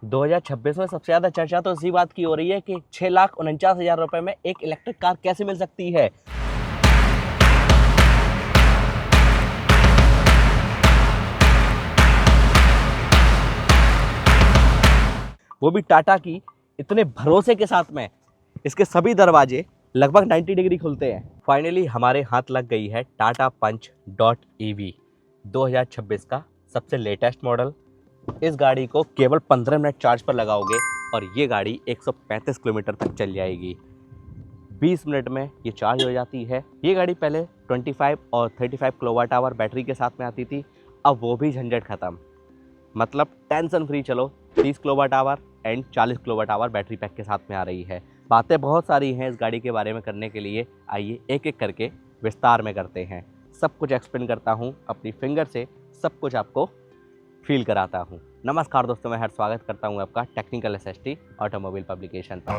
2026 में सबसे ज़्यादा चर्चा तो इसी बात की हो रही है कि 6,49,000 रुपए में एक इलेक्ट्रिक कार कैसे मिल सकती है। वो भी टाटा की, इतने भरोसे के साथ में। इसके सभी दरवाजे लगभग 90 डिग्री खुलते हैं। फाइनली हमारे हाथ लग गई है टाटा पंच डॉट EV 2026 का सबसे लेटेस्ट मॉडल। इस गाड़ी को केवल 15 मिनट चार्ज पर लगाओगे और ये गाड़ी 135 किलोमीटर तक चल जाएगी। 20 मिनट में ये चार्ज हो जाती है। ये गाड़ी पहले 25 और 35 किलोवाट आवर बैटरी के साथ में आती थी, अब वो भी झंझट खत्म। मतलब टेंशन फ्री चलो, 30 kilowatt hour and 40 kilowatt hour battery pack के साथ में आ रही है। बातें बहुत सारी हैं इस गाड़ी के बारे में करने के लिए, आइए एक एक करके विस्तार में करते हैं। सब कुछ एक्सप्लेन करता हूँ, अपनी फिंगर से सब कुछ आपको फील कराता हूँ। नमस्कार दोस्तों, मैं हर स्वागत करता हूँ आपका टेक्निकल SST ऑटोमोबाइल पब्लिकेशन पर।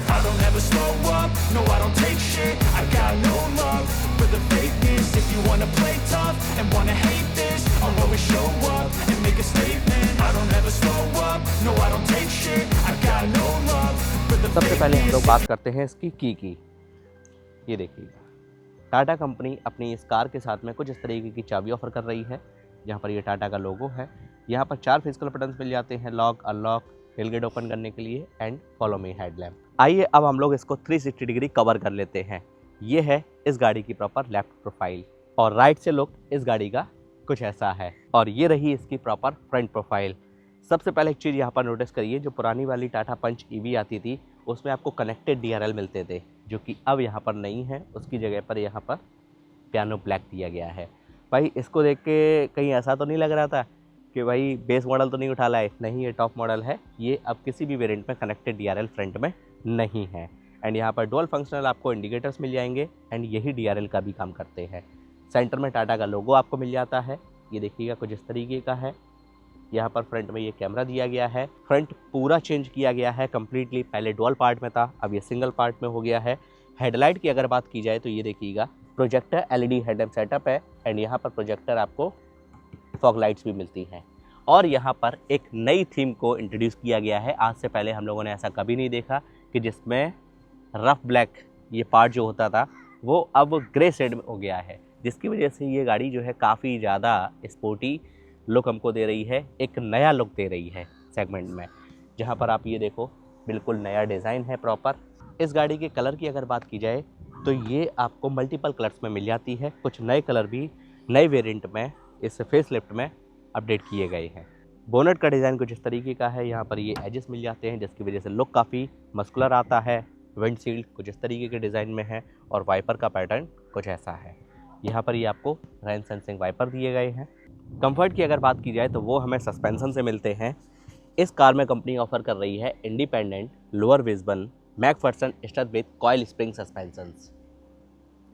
I don't ever slow up, no I don't take shit. I got no love for the fakeness. If you wanna play tough and wanna hate this, I'll always show up and make a statement. I don't ever slow up, no I don't take shit. I got no love for the fakeness. सबसे पहले हम लोग बात करते हैं इसकी की। ये देखिएगा, टाटा कंपनी अपनी इस कार के साथ में कुछ इस तरीके की चाबी ऑफर कर रही है। यहाँ पर ये टाटा का लोगो है। यहाँ पर 4 फिजिकल बटन्स मिल जाते हैं, लॉक, अनलॉक, टेलगेट ओपन करने के लिए एंड फॉलो मी हेडलैम्प। आइए अब हम लोग इसको 360 डिग्री कवर कर लेते हैं। ये है इस गाड़ी की प्रॉपर लेफ्ट प्रोफाइल और राइट से लुक इस गाड़ी का कुछ ऐसा है और ये रही इसकी प्रॉपर फ्रंट प्रोफाइल। सबसे पहले एक चीज़ यहाँ पर नोटिस करिए, जो पुरानी वाली टाटा पंच EV आती थी उसमें आपको कनेक्टेड DRL मिलते थे, जो कि अब यहाँ पर नहीं है। उसकी जगह पर यहाँ पर पियानो ब्लैक दिया गया है। भाई इसको देख के कहीं ऐसा तो नहीं लग रहा था कि भाई बेस मॉडल तो नहीं उठा लाए? नहीं, ये टॉप मॉडल है। ये अब किसी भी वेरिएंट में कनेक्टेड DRL फ्रंट में नहीं है। एंड यहाँ पर डुअल फंक्शनल आपको इंडिकेटर्स मिल जाएंगे एंड यही DRL का भी काम करते हैं। सेंटर में टाटा का लोगो आपको मिल जाता है, ये देखिएगा कुछ इस तरीके का है। यहाँ पर फ्रंट में ये कैमरा दिया गया है। फ्रंट पूरा चेंज किया गया है कम्प्लीटली, पहले डुअल पार्ट में था, अब ये सिंगल पार्ट में हो गया है। हेडलाइट की अगर बात की जाए तो ये देखिएगा प्रोजेक्टर LED हेडलैम्प सेटअप है एंड यहाँ पर प्रोजेक्टर आपको फॉग लाइट्स भी मिलती हैं। और यहाँ पर एक नई थीम को इंट्रोड्यूस किया गया है। आज से पहले हम लोगों ने ऐसा कभी नहीं देखा कि जिसमें रफ ब्लैक ये पार्ट जो होता था वो अब ग्रे शेड में हो गया है, जिसकी वजह से ये गाड़ी जो है काफ़ी ज़्यादा स्पोर्टी लुक हमको दे रही है, एक नया लुक दे रही है सेगमेंट में। जहाँ पर आप ये देखो बिल्कुल नया डिज़ाइन है प्रॉपर। इस गाड़ी के कलर की अगर बात की जाए तो ये आपको मल्टीपल कलर्स में मिल जाती है। कुछ नए कलर भी नए वेरिएंट में इस फेसलिफ्ट में अपडेट किए गए हैं। बोनट का डिज़ाइन कुछ इस तरीके का है। यहाँ पर ये एजेस मिल जाते हैं जिसकी वजह से लुक काफ़ी मस्कुलर आता है। विंडशील्ड कुछ इस तरीके के डिज़ाइन में है और वाइपर का पैटर्न कुछ ऐसा है। यहाँ पर ये आपको रेन सेंसिंग वाइपर दिए गए हैं। कंफर्ट की अगर बात की जाए तो वो हमें सस्पेंशन से मिलते हैं। इस कार में कंपनी ऑफर कर रही है independent lower wishbone McPherson strut with coil spring suspensions.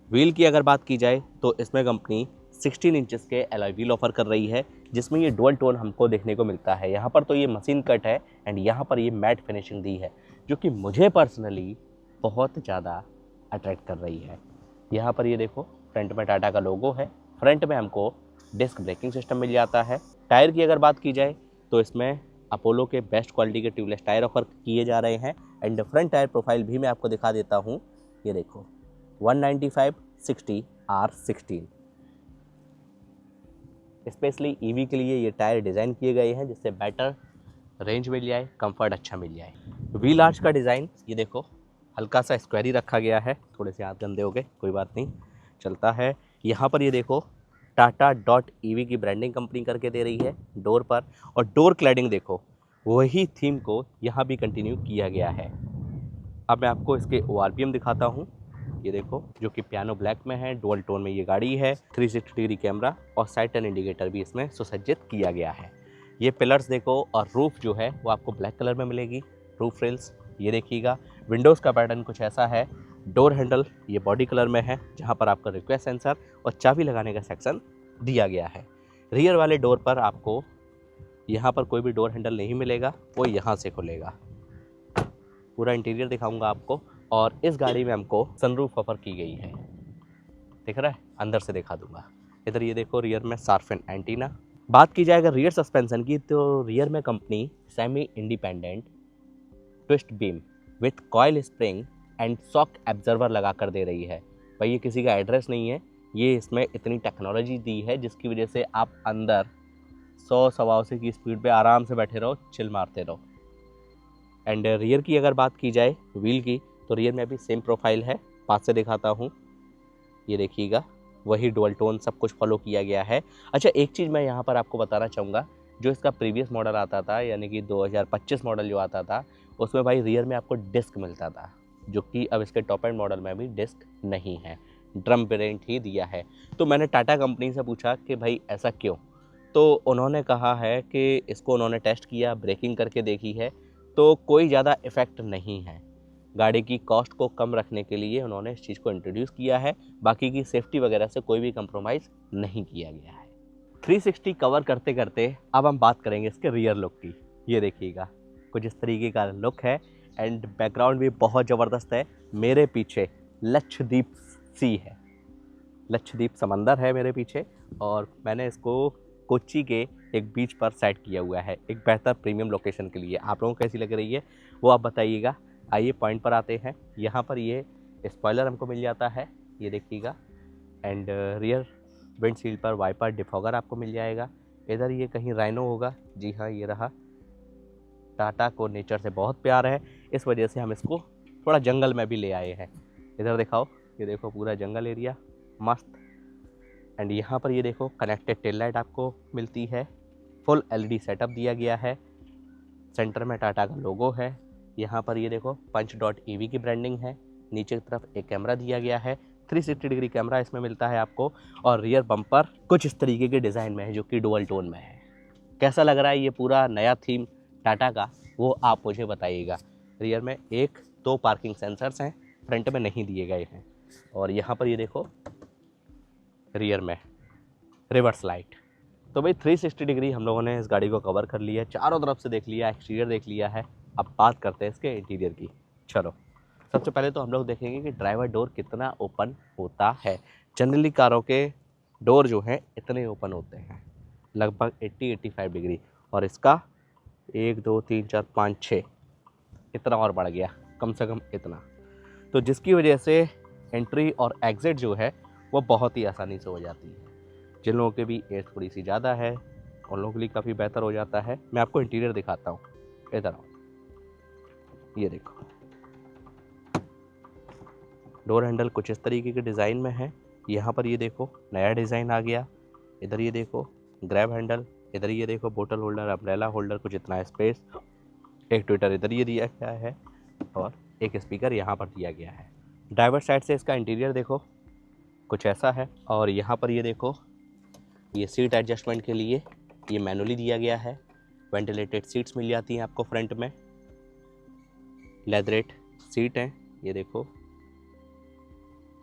Wheel की अगर बात की जाए तो इसमें कंपनी 16 इंचेस के एलॉय व्हील ऑफर कर रही है, जिसमें ये डुअल टोन हमको देखने को मिलता है। यहाँ पर तो ये मशीन कट है एंड यहाँ पर ये मैट फिनिशिंग दी है, जो कि मुझे पर्सनली बहुत ज़्यादा अट्रैक्ट कर रही है। यहाँ पर ये देखो फ्रंट में टाटा का लोगो है। फ्रंट में हमको डिस्क ब्रेकिंग सिस्टम मिल जाता है। टायर की अगर बात की जाए तो इसमें अपोलो के बेस्ट क्वालिटी के ट्यूबलेस टायर ऑफर किए जा रहे हैं एंड फ्रंट टायर प्रोफाइल भी मैं आपको दिखा देता हूँ। ये देखो 195/60R16 स्पेशली EV के लिए ये टायर डिज़ाइन किए गए हैं, जिससे बेटर रेंज मिल जाए, कंफर्ट अच्छा मिल जाए। व्हील आर्च का डिज़ाइन ये देखो हल्का सा स्क्वायर ही रखा गया है। थोड़े से हाथ गंदे हो गए, कोई बात नहीं, चलता है। यहाँ पर ये देखो टाटा डॉट EV की ब्रांडिंग कंपनी करके दे रही है डोर पर, और डोर क्लैडिंग देखो वही थीम को यहाँ भी कंटिन्यू किया गया है। अब मैं आपको इसके ORPM दिखाता हूँ। ये देखो जो कि पियानो ब्लैक में है, डुअल टोन में ये गाड़ी है। 360 डिग्री कैमरा और साइड टर्न इंडिकेटर भी इसमें सुसज्जित किया गया है। ये पिलर्स देखो और रूफ जो है वो आपको ब्लैक कलर में मिलेगी। रूफ रेल्स ये देखिएगा। विंडोज़ का पैटर्न कुछ ऐसा है। डोर हैंडल ये बॉडी कलर में है, जहाँ पर आपका रिक्वेस्ट सेंसर और चाबी लगाने का सेक्शन दिया गया है। रियर वाले डोर पर आपको यहाँ पर कोई भी डोर हैंडल नहीं मिलेगा, वो यहाँ से खुलेगा। पूरा इंटीरियर दिखाऊंगा आपको और इस गाड़ी में हमको सनरूफ ऑफर की गई है, दिख रहा है, अंदर से दिखा दूंगा। इधर ये देखो रियर में शार्क एंटीना। बात की जाए अगर रियर सस्पेंशन की, तो रियर में company semi independent twist beam width coil spring and shock absorber लगा कर दे रही है। भाई ये किसी का एड्रेस नहीं है, ये इसमें इतनी टेक्नोलॉजी दी है जिसकी वजह से आप अंदर 100-180 की स्पीड पे आराम से बैठे रहो, चिल मारते रहो। एंड रियर की अगर बात की जाए व्हील की, तो रियर में भी सेम प्रोफाइल है, पास से दिखाता हूँ, ये देखिएगा वही डुअल टोन सब कुछ फॉलो किया गया है। अच्छा एक चीज़ मैं यहाँ पर आपको बताना चाहूँगा, जो इसका प्रीवियस मॉडल आता था यानी कि 2025 मॉडल जो आता था, उसमें भाई रियर में आपको डिस्क मिलता था, जो कि अब इसके टॉप एंड मॉडल में भी डिस्क नहीं है, ड्रम वेरिएंट ही दिया है। तो मैंने टाटा कंपनी से पूछा कि भाई ऐसा क्यों, तो उन्होंने कहा है कि इसको उन्होंने टेस्ट किया, ब्रेकिंग करके देखी है, तो कोई ज़्यादा इफ़ेक्ट नहीं है। गाड़ी की कॉस्ट को कम रखने के लिए उन्होंने इस चीज़ को इंट्रोड्यूस किया है, बाकी की सेफ्टी वगैरह से कोई भी कंप्रोमाइज़ नहीं किया गया है। 360 कवर करते करते अब हम बात करेंगे इसके रियर लुक की। ये देखिएगा कुछ इस तरीके का लुक है एंड बैकग्राउंड भी बहुत ज़बरदस्त है। मेरे पीछे लक्षद्वीप सी है, लक्षद्वीप समंदर है मेरे पीछे, और मैंने इसको कोच्चि के एक बीच पर सेट किया हुआ है एक बेहतर प्रीमियम लोकेशन के लिए। आप लोगों को कैसी लग रही है वो आप बताइएगा। आइए पॉइंट पर आते हैं। यहाँ पर ये स्पॉइलर हमको मिल जाता है, ये देखिएगा, एंड रियर विंडशील्ड पर वाइपर डिफॉगर आपको मिल जाएगा। इधर ये कहीं राइनो होगा, जी हाँ ये रहा। टाटा को नेचर से बहुत प्यार है, इस वजह से हम इसको थोड़ा जंगल में भी ले आए हैं। इधर दिखाओ, ये देखो पूरा जंगल एरिया मस्त। एंड यहाँ पर ये देखो कनेक्टेड टेल लाइट आपको मिलती है, फुल LED सेटअप दिया गया है, सेंटर में टाटा का लोगो है। यहाँ पर ये देखो punch.ev की ब्रांडिंग है, नीचे की तरफ एक कैमरा दिया गया है, 360 डिग्री कैमरा इसमें मिलता है आपको, और रियर बम्पर कुछ इस तरीके के डिज़ाइन में है जो कि डुअल टोन में है। कैसा लग रहा है ये पूरा नया थीम टाटा का, वो आप मुझे बताइएगा। रियर में 1-2 पार्किंग सेंसर्स हैं, फ्रंट में नहीं दिए गए हैं। और यहाँ पर ये देखो रियर में रिवर्स लाइट। तो भाई 360 डिग्री हम लोगों ने इस गाड़ी को कवर कर लिया है, चारों तरफ से देख लिया, एक्सटीरियर देख लिया है। अब बात करते हैं इसके इंटीरियर की। चलो सबसे पहले तो हम लोग देखेंगे कि ड्राइवर डोर कितना ओपन होता है। जनरली कारों के डोर जो हैं इतने ओपन होते हैं, लगभग 80-85 डिग्री, और इसका 1 2 3 4 5 6 इतना और बढ़ गया, कम से कम इतना। तो जिसकी वजह से एंट्री और एग्ज़िट जो है वो बहुत ही आसानी से हो जाती है। जिन लोगों के भी एज थोड़ी सी ज़्यादा है उन लोगों के लिए काफ़ी बेहतर हो जाता है। मैं आपको इंटीरियर दिखाता हूँ, इधर आओ, ये देखो डोर हैंडल कुछ इस तरीके के डिज़ाइन में है। यहाँ पर ये देखो नया डिज़ाइन आ गया, इधर ये देखो ग्रैब हैंडल, इधर ये देखो बोतल होल्डर, अम्ब्रेला होल्डर, कुछ इतना स्पेस, एक ट्विटर इधर ये दिया गया है, और एक स्पीकर यहाँ पर दिया गया है। ड्राइवर साइड से इसका इंटीरियर देखो कुछ ऐसा है। और यहाँ पर ये देखो ये सीट एडजस्टमेंट के लिए ये मैनुअली दिया गया है। वेंटिलेटेड सीट्स मिल जाती हैं आपको फ्रंट में, लेदरेट सीट हैं, ये देखो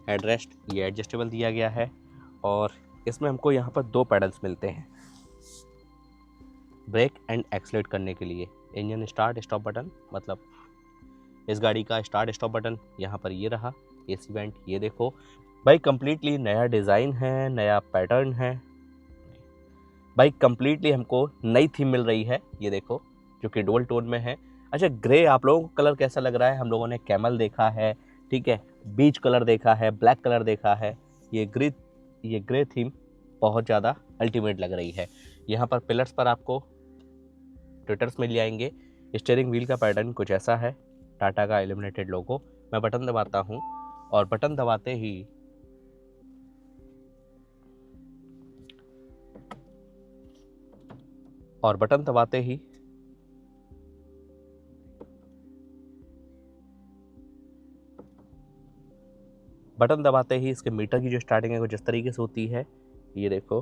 हेडरेस्ट ये एडजस्टेबल दिया गया है। और इसमें हमको यहाँ पर 2 पैडल्स मिलते हैं ब्रेक एंड एक्सलेट करने के लिए। इंजन स्टार्ट स्टॉप बटन, मतलब इस गाड़ी का स्टार्ट स्टॉप बटन यहाँ पर ये रहा। AC वेंट ये देखो भाई, कम्प्लीटली नया डिज़ाइन है, नया पैटर्न है भाई, कम्प्लीटली हमको नई थीम मिल रही है, ये देखो जो कि डुअल टोन में है। अच्छा ग्रे आप लोगों को कलर कैसा लग रहा है? हम लोगों ने कैमल देखा है, ठीक है, बीच कलर देखा है, ब्लैक कलर देखा है, ये ग्रे थीम बहुत ज़्यादा अल्टीमेट लग रही है। यहाँ पर पिलर्स पर आपको ट्विटर्स मिल जाएंगे। स्टीयरिंग व्हील का पैटर्न कुछ ऐसा है, टाटा का इल्यूमिनेटेड लोगो। मैं बटन दबाता हूँ और बटन दबाते ही इसके मीटर की जो स्टार्टिंग है कुछ इस तरीके से होती है, ये देखो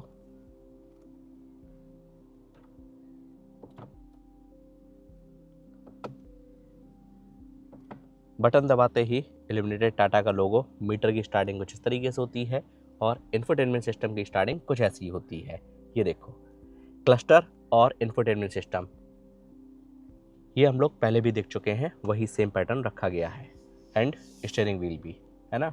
बटन दबाते ही इल्यूमिनेटेड टाटा का लोगो, मीटर की स्टार्टिंग कुछ इस तरीके से होती है, और इंफोटेनमेंट सिस्टम की स्टार्टिंग कुछ ऐसी होती है, ये देखो क्लस्टर और इंफोटेनमेंट सिस्टम, ये हम लोग पहले भी देख चुके हैं, वही सेम पैटर्न रखा गया है। एंड स्टीयरिंग व्हील भी है ना।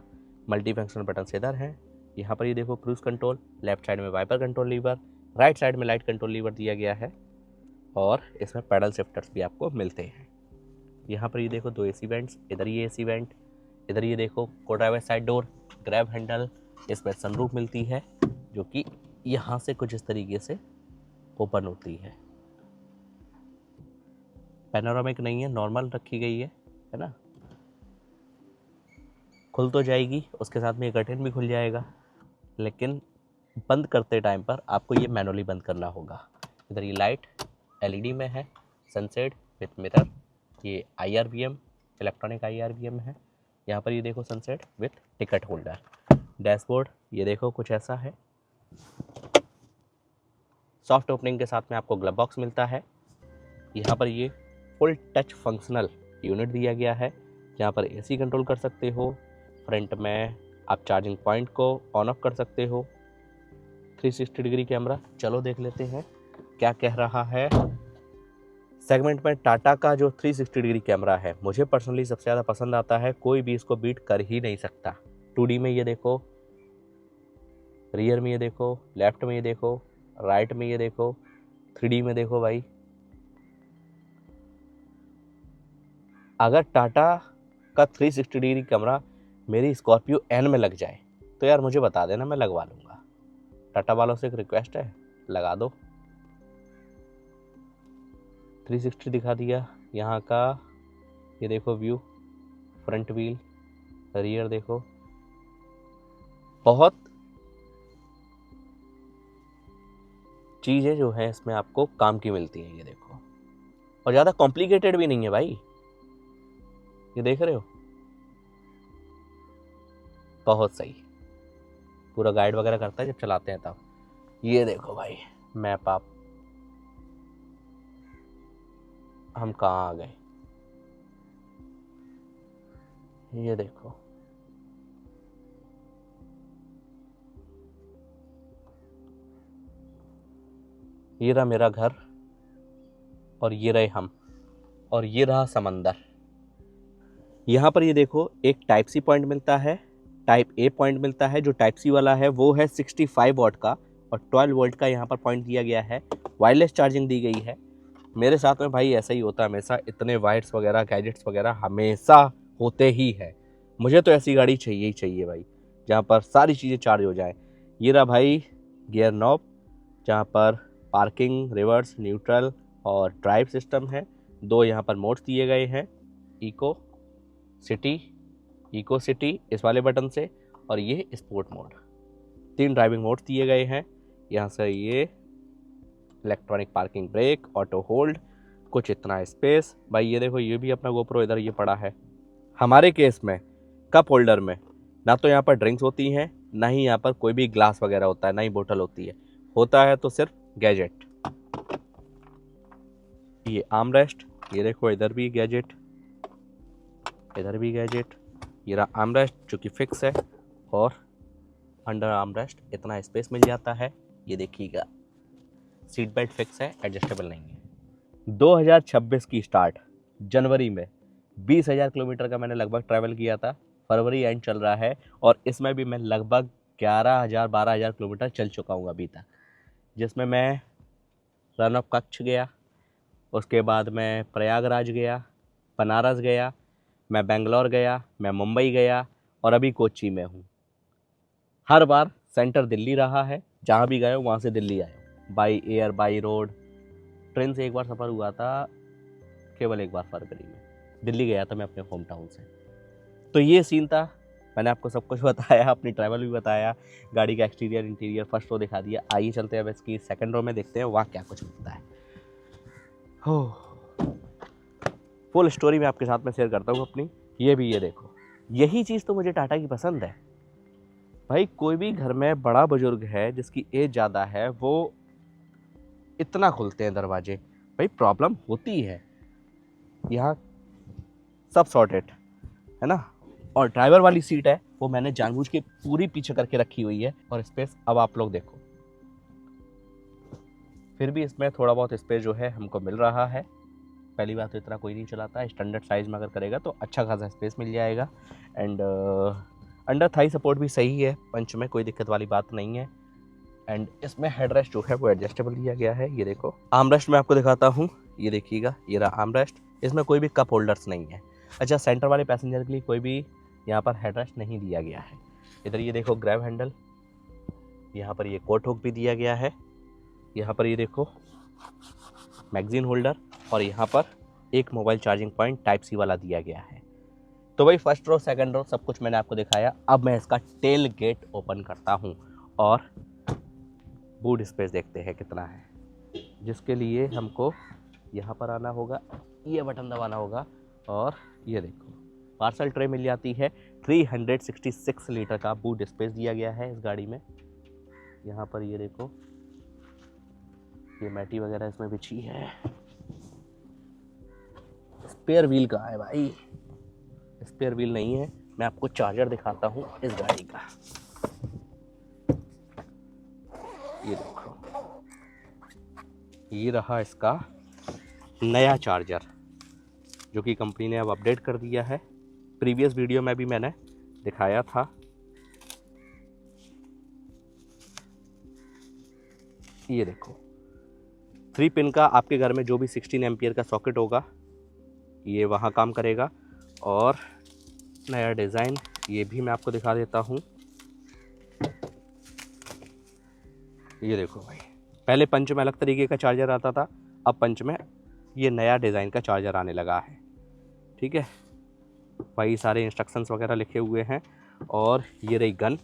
मल्टी फंक्शनल बटन इधर हैं। यहाँ पर ये देखो क्रूज कंट्रोल, लेफ्ट साइड में wiper control lever, right side में लाइट कंट्रोल लीवर दिया गया है और इसमें पैडल शिफ्टर्स भी आपको मिलते हैं। यहाँ पर ये देखो 2 AC वेंट्स, इधर ये AC वेंट, इधर ये देखो को driver side door, grab handle, इसमें सनरूफ मिलती है जो कि यहाँ से कुछ इस तरीके से ओपन होती है। पैनोरामिक नहीं है, नॉर्मल रखी गई है ना। खुल तो जाएगी, उसके साथ में ये कर्टेन भी खुल जाएगा, लेकिन बंद करते टाइम पर आपको ये मैनुअली बंद करना होगा। इधर ये लाइट LED में है, सनसेट विथ मिरर, ये IRBM इलेक्ट्रॉनिक IRBM है। यहाँ पर ये देखो sunset with ticket holder. Dashboard ये देखो कुछ ऐसा है। सॉफ्ट ओपनिंग के साथ में आपको ग्लव बॉक्स मिलता है। यहाँ पर ये फुल टच फंक्शनल यूनिट दिया गया है, जहाँ पर AC कंट्रोल कर सकते हो। फ्रंट में आप चार्जिंग पॉइंट को ऑन ऑफ कर सकते हो। 360 डिग्री कैमरा, चलो देख लेते हैं क्या कह रहा है। सेगमेंट में टाटा का जो 360 डिग्री कैमरा है मुझे पर्सनली सबसे ज़्यादा पसंद आता है, कोई भी इसको बीट कर ही नहीं सकता। 2D में ये देखो, रियर में ये देखो, लेफ्ट में ये देखो, राइट में ये देखो, 3D में देखो भाई। अगर टाटा का 360 डिग्री कैमरा मेरी स्कॉर्पियो एन में लग जाए तो यार मुझे बता देना, मैं लगवा लूँगा। टाटा वालों से एक रिक्वेस्ट है, लगा दो। 360 दिखा दिया यहाँ का, ये देखो व्यू, फ्रंट व्हील, रियर देखो, बहुत चीज़ें जो है इसमें आपको काम की मिलती हैं। ये देखो, और ज़्यादा कॉम्प्लिकेटेड भी नहीं है भाई, ये देख रहे हो, बहुत सही। पूरा गाइड वगैरह करता है जब चलाते हैं तब। ये देखो भाई मैप, आप हम कहाँ आ गए, ये देखो। ये रहा मेरा घर, और ये रहे हम, और ये रहा समंदर। यहाँ पर ये देखो एक टाइप सी पॉइंट मिलता है, टाइप ए पॉइंट मिलता है। जो टाइप सी वाला है वो है 65 वॉट का, और 12 वोल्ट का यहाँ पर पॉइंट दिया गया है। वायरलेस चार्जिंग दी गई है। मेरे साथ में भाई ऐसा ही होता है हमेशा, इतने वायर्स वगैरह गैजेट्स वगैरह हमेशा होते ही है। मुझे तो ऐसी गाड़ी चाहिए ही चाहिए भाई, जहाँ पर सारी चीज़ें चार्ज हो जाए। ये रहा भाई गियर नॉब, जहाँ पर पार्किंग, रिवर्स, न्यूट्रल और ड्राइव सिस्टम है। 2 यहाँ पर मोड्स दिए गए हैं, इको सिटी इस वाले बटन से, और ये स्पोर्ट मोड। 3 ड्राइविंग मोड्स दिए गए हैं। यहाँ से ये electronic parking brake, auto hold, कुछ इतना स्पेस भाई। ये देखो, ये भी अपना गोप्रो इधर ये पड़ा है। हमारे केस में कप होल्डर में ना तो यहाँ पर ड्रिंक्स होती हैं, ना ही यहाँ पर कोई भी ग्लास वगैरह होता है, ना ही बोतल होती है। होता है तो सिर्फ गैजेट। ये आर्म रेस्ट, ये देखो इधर भी गैजेट, इधर भी गैजेट। ये रहा आर्म रेस्ट जो कि फिक्स है, और अंडर आर्म रेस्ट इतना स्पेस मिल जाता है। ये देखिएगा, सीट बेल्ट फिक्स है, एडजस्टेबल नहीं है। 2026 की स्टार्ट जनवरी में 20,000 किलोमीटर का मैंने लगभग ट्रैवल किया था। फरवरी एंड चल रहा है, और इसमें भी मैं लगभग 11,000-12,000 किलोमीटर चल चुका हूँ अभी तक, जिसमें मैं रन ऑफ कच्छ गया, उसके बाद मैं प्रयागराज गया, बनारस गया, मैं बेंगलोर गया, मैं मुंबई गया, और अभी कोच्चि में हूँ। हर बार सेंटर दिल्ली रहा है, जहाँ भी गए हो वहाँ से दिल्ली आए हो, by air, by road. Train से एक बार सफ़र हुआ था, केवल एक बार फरवरी में दिल्ली गया था मैं अपने होम टाउन से। तो ये सीन था, मैंने आपको सब कुछ बताया, अपनी ट्रैवल भी बताया, गाड़ी का एक्सटीरियर इंटीरियर फर्स्ट रो दिखा दिया। आइए चलते हैं अब इसकी सेकंड रो में, देखते हैं वहाँ क्या कुछ मिलता है। हो, फुल स्टोरी मैं आपके साथ में शेयर करता हूँ अपनी। ये भी, ये देखो, यही चीज़ तो मुझे टाटा की पसंद है भाई। कोई भी घर में बड़ा बुजुर्ग है जिसकी एज ज़्यादा है, वो इतना खुलते हैं दरवाजे भाई, प्रॉब्लम होती है। यहाँ सब सॉर्टेड है ना। और ड्राइवर वाली सीट है वो मैंने जानबूझ के पूरी पीछे करके रखी हुई है, और स्पेस अब आप लोग देखो, फिर भी इसमें थोड़ा बहुत स्पेस जो है हमको मिल रहा है। पहली बात तो इतना कोई नहीं चलाता है, स्टैंडर्ड साइज़ में अगर करेगा तो अच्छा खासा स्पेस मिल जाएगा। एंड अंडर थाई सपोर्ट भी सही है पंच में, कोई दिक्कत वाली बात नहीं है। एंड इसमें हेडरेस्ट जो है वो एडजस्टेबल दिया गया है। ये देखो आर्मरेस्ट मैं आपको दिखाता हूँ, ये देखिएगा, ये रहा आर्मरेस्ट। इसमें कोई भी कप होल्डर्स नहीं है। अच्छा, सेंटर वाले पैसेंजर के लिए कोई भी यहाँ पर हेडरेस्ट नहीं दिया गया है। इधर ये देखो ग्रैब हैंडल, यहाँ पर ये कोट हुक भी दिया गया है। यहाँ पर ये देखो मैगजीन होल्डर, और यहाँ पर एक mobile charging point type C वाला दिया गया है। तो भाई फर्स्ट रो सेकंड रो सब कुछ मैंने आपको दिखाया। अब मैं इसका टेल गेट ओपन करता हूँ और बूट स्पेस देखते हैं कितना है, जिसके लिए हमको यहाँ पर आना होगा, ये बटन दबाना होगा, और ये देखो पार्सल ट्रे मिल जाती है। 366 लीटर का बूट स्पेस दिया गया है इस गाड़ी में। यहाँ पर ये देखो ये मैटी वगैरह इसमें बिछी है। स्पेयर व्हील कहाँ है भाई? स्पेयर व्हील नहीं है। मैं आपको चार्जर दिखाता हूँ इस गाड़ी का। ये देखो, ये रहा इसका नया चार्जर जो कि कंपनी ने अब अपडेट कर दिया है। प्रीवियस वीडियो में भी मैंने दिखाया था। ये देखो 3 पिन का आपके घर में जो भी 16 एम्पियर का सॉकेट होगा ये वहाँ काम करेगा। और नया डिज़ाइन ये भी मैं आपको दिखा देता हूँ। ये देखो भाई, पहले पंच में अलग तरीके का चार्जर आता था, अब पंच में ये नया डिज़ाइन का चार्जर आने लगा है। ठीक है भाई, सारे इंस्ट्रक्शंस वगैरह लिखे हुए हैं। और ये रही गन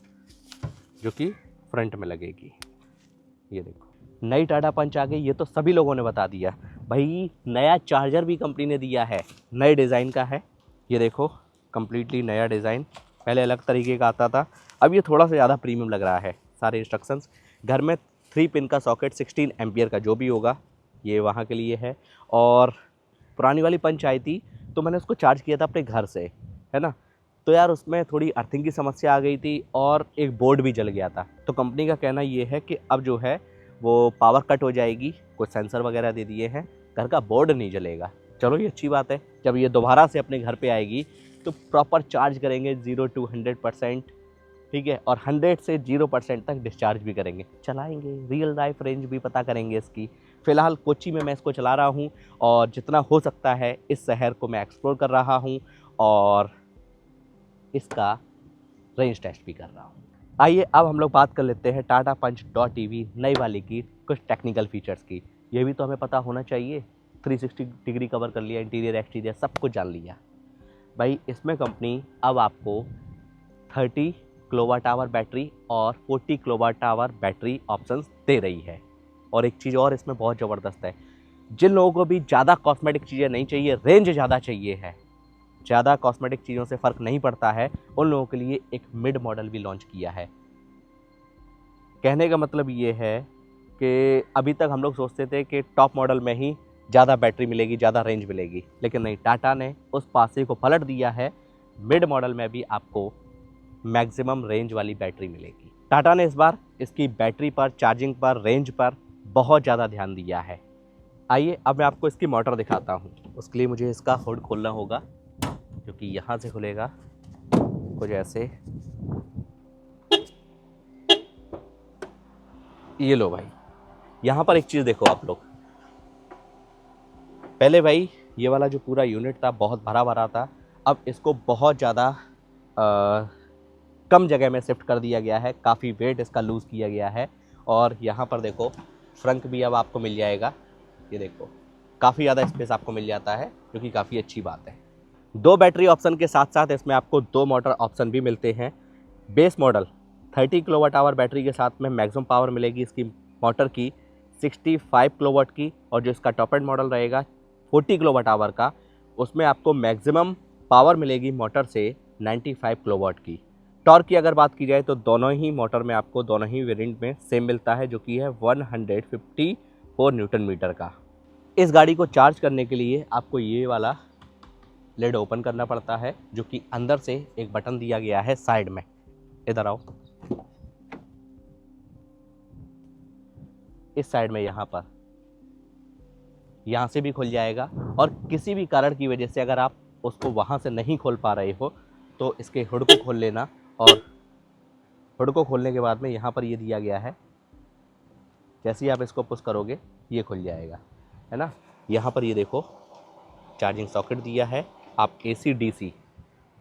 जो कि फ्रंट में लगेगी। ये देखो नई टाटा पंच आ गई, ये तो सभी लोगों ने बता दिया भाई। नया चार्जर भी कंपनी ने दिया है, नए डिज़ाइन का है। ये देखो कम्प्लीटली नया डिज़ाइन, पहले अलग तरीके का आता था, अब ये थोड़ा सा ज़्यादा प्रीमियम लग रहा है। सारे इंस्ट्रक्शंस, घर में 3 पिन का सॉकेट 16 एम्पियर का जो भी होगा ये वहाँ के लिए है। और पुरानी वाली पंच आई थी तो मैंने उसको चार्ज किया था अपने घर से, है ना, तो यार उसमें थोड़ी अर्थिंग की समस्या आ गई थी और एक बोर्ड भी जल गया था। तो कंपनी का कहना ये है कि अब जो है वो पावर कट हो जाएगी, कुछ सेंसर वगैरह दे दिए हैं, घर का बोर्ड नहीं जलेगा। चलो ये अच्छी बात है। जब ये दोबारा से अपने घर पे आएगी तो प्रॉपर चार्ज करेंगे 0 to 100%, ठीक है, और 100 से 0% तक डिस्चार्ज भी करेंगे, चलाएंगे, रियल लाइफ रेंज भी पता करेंगे इसकी। फ़िलहाल कोच्चि में मैं इसको चला रहा हूँ और जितना हो सकता है इस शहर को मैं एक्सप्लोर कर रहा हूँ और इसका रेंज टेस्ट भी कर रहा हूँ। आइए अब हम लोग बात कर लेते हैं टाटा पंच .EV नई वाली की कुछ टेक्निकल फीचर्स की। ये भी तो हमें पता होना चाहिए। 360 डिग्री कवर कर लिया, इंटीरियर एक्सटीरियर सब कुछ जान लिया भाई। इसमें कंपनी अब आपको 30 किलोवाट आवर बैटरी और 40 किलोवाट आवर बैटरी ऑप्शंस दे रही है। और एक चीज़ और इसमें बहुत ज़बरदस्त है, जिन लोगों को भी ज़्यादा कॉस्मेटिक चीज़ें नहीं चाहिए, रेंज ज़्यादा चाहिए है, ज़्यादा कॉस्मेटिक चीज़ों से फ़र्क नहीं पड़ता है, उन लोगों के लिए एक मिड मॉडल भी लॉन्च किया है। कहने का मतलब ये है कि अभी तक हम लोग सोचते थे कि टॉप मॉडल में ही ज़्यादा बैटरी मिलेगी, ज़्यादा रेंज मिलेगी, लेकिन नहीं, टाटा ने उस पासे को पलट दिया है। मिड मॉडल में भी आपको मैक्सिमम रेंज वाली बैटरी मिलेगी। टाटा ने इस बार इसकी बैटरी पर, चार्जिंग पर, रेंज पर बहुत ज़्यादा ध्यान दिया है। आइए अब मैं आपको इसकी मोटर दिखाता हूँ। उसके लिए मुझे इसका हुड खोलना होगा, जो कि यहाँ से खुलेगा कुछ ऐसे। ये लो भाई, यहाँ पर एक चीज़ देखो आप लोग। पहले भाई ये वाला जो पूरा यूनिट था बहुत भरा भरा था, अब इसको बहुत ज़्यादा कम जगह में शिफ्ट कर दिया गया है, काफ़ी वेट इसका लूज़ किया गया है। और यहाँ पर देखो फ्रंट भी अब आपको मिल जाएगा। ये देखो काफ़ी ज़्यादा स्पेस आपको मिल जाता है, जो कि काफ़ी अच्छी बात है। 2 बैटरी ऑप्शन के साथ साथ इसमें आपको 2 मोटर ऑप्शन भी मिलते हैं। Base model 30 kilowatt hour battery के साथ में मैक्सिमम पावर मिलेगी इसकी मोटर की 65 किलोवाट की, और जो इसका टॉप एंड मॉडल रहेगा 40 किलोवाट आवर का, उसमें आपको मैक्सिमम पावर मिलेगी मोटर से 95 किलोवाट की। टॉर्क की अगर बात की जाए तो दोनों ही मोटर में आपको दोनों ही वेरिएंट में सेम मिलता है, जो कि है 154 न्यूटन मीटर का। इस गाड़ी को चार्ज करने के लिए आपको ये वाला लेड ओपन करना पड़ता है, जो कि अंदर से एक बटन दिया गया है साइड में। इधर आओ, इस साइड में यहाँ पर यहाँ से भी खुल जाएगा। और किसी भी कारण की वजह से अगर आप उसको वहाँ से नहीं खोल पा रहे हो तो इसके हुड को खोल लेना, और हुड को खोलने के बाद में यहाँ पर ये दिया गया है, जैसे ही आप इसको पुश करोगे ये खुल जाएगा, है ना। यहाँ पर ये देखो चार्जिंग सॉकेट दिया है, आप AC DC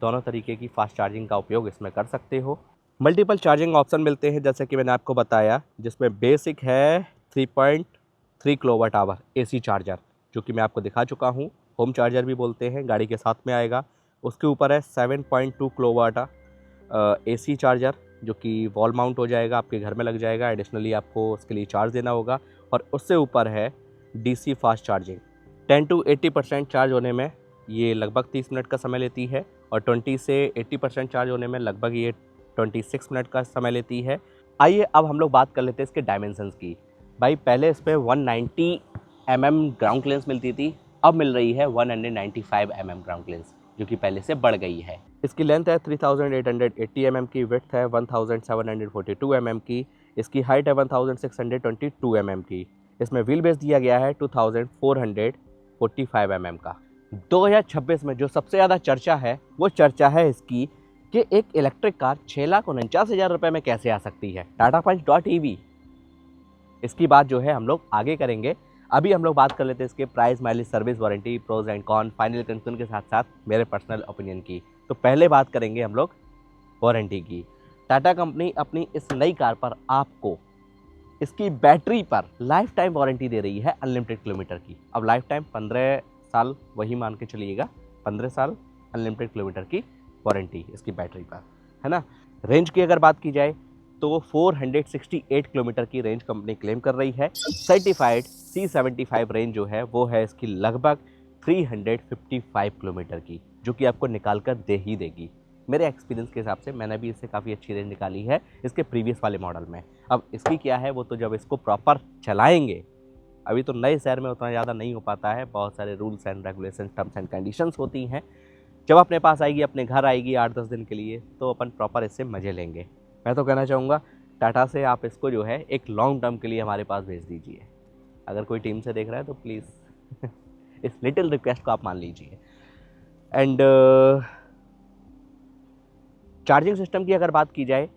दोनों तरीके की फास्ट चार्जिंग का उपयोग इसमें कर सकते हो। मल्टीपल चार्जिंग ऑप्शन मिलते हैं जैसे कि मैंने आपको बताया, जिसमें बेसिक है 3.3 किलोवाट आवर AC चार्जर, जो कि मैं आपको दिखा चुका हूँ, होम चार्जर भी बोलते हैं, गाड़ी के साथ में आएगा। उसके ऊपर है 7.2 किलोवाट AC चार्जर, जो कि वॉल माउंट हो जाएगा, आपके घर में लग जाएगा, एडिशनली आपको उसके लिए चार्ज देना होगा। और उससे ऊपर है DC fast charging, 10 to 80% charge होने में ये लगभग 30 मिनट का समय लेती है, और 20 से 80% चार्ज होने में लगभग ये 26 मिनट का समय लेती है। आइए अब हम लोग बात कर लेते हैं इसके डायमेंशंस की। भाई पहले इस पर 190 mm ग्राउंड क्लियरेंस मिलती थी, अब मिल रही है 195 mm ग्राउंड क्लियरेंस, जो कि पहले से बढ़ गई है। इसकी लेंथ है 3880 mm की, विड्थ है 1742 mm की, इसकी हाइट है 1622 mm की। इसमें व्हील बेस दिया गया है 2445 mm का। 2026 में जो सबसे ज़्यादा चर्चा है वो चर्चा है इसकी कि एक इलेक्ट्रिक कार 6,49,000 रुपये में कैसे आ सकती है। टाटा पंच .ev, इसकी बात जो है हम लोग आगे करेंगे। अभी हम लोग बात कर लेते हैं इसके price, mileage, service, warranty, pros and con, final conclusion के साथ साथ मेरे पर्सनल ओपिनियन की। तो पहले बात करेंगे हम लोग वारंटी की। टाटा कंपनी अपनी इस नई कार पर आपको इसकी बैटरी पर लाइफ टाइम वारंटी दे रही है अनलिमिटेड किलोमीटर की। अब लाइफ टाइम 15 साल वही मान के चलिएगा, 15 साल अनलिमिटेड किलोमीटर की वारंटी इसकी बैटरी पर, है ना। रेंज की अगर बात की जाए तो 468 किलोमीटर की रेंज कंपनी क्लेम कर रही है। सर्टिफाइड C75 रेंज जो है वो है इसकी लगभग 355 किलोमीटर की, जो कि आपको निकाल कर दे ही देगी। मेरे एक्सपीरियंस के हिसाब से मैंने भी इससे काफ़ी अच्छी रेंज निकाली है इसके प्रीवियस वाले मॉडल में। अब इसकी क्या है वो तो जब इसको प्रॉपर चलाएंगे, अभी तो नए शहर में उतना ज़्यादा नहीं हो पाता है, बहुत सारे rules and regulation, terms and conditions होती हैं। जब अपने पास आएगी, अपने घर आएगी 8-10 दिन के लिए, तो अपन प्रॉपर इससे मज़े लेंगे। मैं तो कहना चाहूँगा टाटा से आप इसको जो है एक लॉन्ग टर्म के लिए हमारे पास भेज दीजिए। अगर कोई टीम से देख रहा है तो प्लीज़ इस लिटिल रिक्वेस्ट को आप मान लीजिए। एंड चार्जिंग सिस्टम की अगर बात की जाए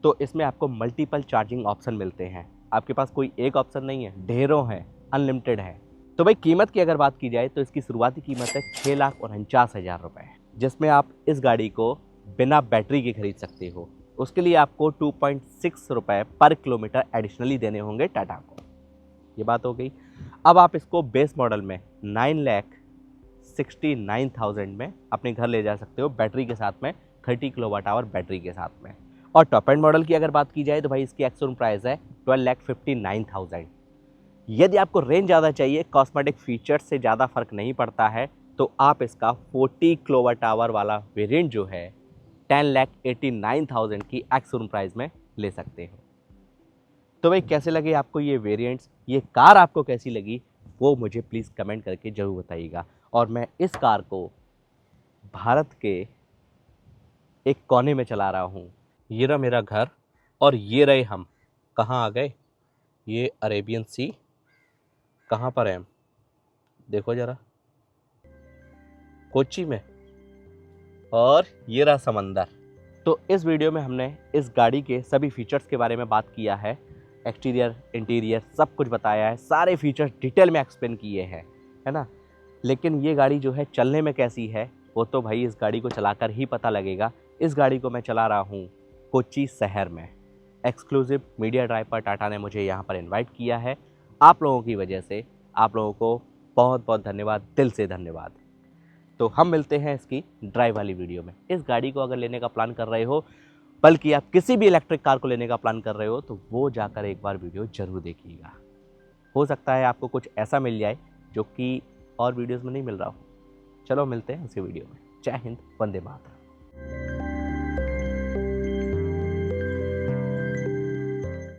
तो इसमें आपको मल्टीपल चार्जिंग ऑप्शन मिलते हैं। आपके पास कोई एक ऑप्शन नहीं है, ढेरों हैं, अनलिमिटेड है। तो भाई कीमत की अगर बात की जाए तो इसकी शुरुआती कीमत है 6,49,000 रुपये, जिसमें आप इस गाड़ी को बिना बैटरी के खरीद सकते हो। उसके लिए आपको 2.6 रुपये पर किलोमीटर एडिशनली देने होंगे टाटा को। ये बात हो गई। अब आप इसको बेस मॉडल में 9,69,000 में अपने घर ले जा सकते हो, बैटरी के साथ में, 30 किलोवाट आवर बैटरी के साथ में। और टॉप एंड मॉडल की अगर बात की जाए तो भाई इसकी एक्स-शोरूम प्राइस है 12,59,000। यदि आपको रेंज ज़्यादा चाहिए, कॉस्मेटिक फीचर्स से ज़्यादा फर्क नहीं पड़ता है, तो आप इसका 40 किलोवाट आवर वाला वेरिएंट जो है 10,89,000 की एक्स-शोरूम प्राइस में ले सकते हो। तो भाई कैसे लगे आपको ये वेरिएंट्स, ये कार आपको कैसी लगी, वो मुझे प्लीज़ कमेंट करके ज़रूर बताइएगा। और मैं इस कार को भारत के एक कोने में चला रहा हूँ। ये रहा मेरा घर और ये रहे हम। कहाँ आ गए? ये अरेबियन सी कहाँ पर है हम? देखो ज़रा, कोच्चि में। और ये रहा समंदर। तो इस वीडियो में हमने इस गाड़ी के सभी फीचर्स के बारे में बात किया है, एक्सटीरियर, इंटीरियर सब कुछ बताया है, सारे फीचर्स डिटेल में एक्सप्लेन किए हैं, है ना। लेकिन ये गाड़ी जो है चलने में कैसी है वो तो भाई इस गाड़ी को चलाकर ही पता लगेगा। इस गाड़ी को मैं चला रहा हूँ कोच्चि शहर में। एक्सक्लूसिव मीडिया ड्राइव पर टाटा ने मुझे यहाँ पर इनवाइट किया है। आप लोगों की वजह से आप लोगों को बहुत बहुत धन्यवाद, दिल से धन्यवाद। तो हम मिलते हैं इसकी ड्राइव वाली वीडियो में। इस गाड़ी को अगर लेने का प्लान कर रहे हो, बल्कि आप किसी भी इलेक्ट्रिक कार को लेने का प्लान कर रहे हो, तो वो जाकर एक बार वीडियो ज़रूर देखिएगा। हो सकता है आपको कुछ ऐसा मिल जाए जो कि और वीडियोस में नहीं मिल रहा हो। चलो मिलते हैं उसी वीडियो में। जय हिंद, वंदे मातरम।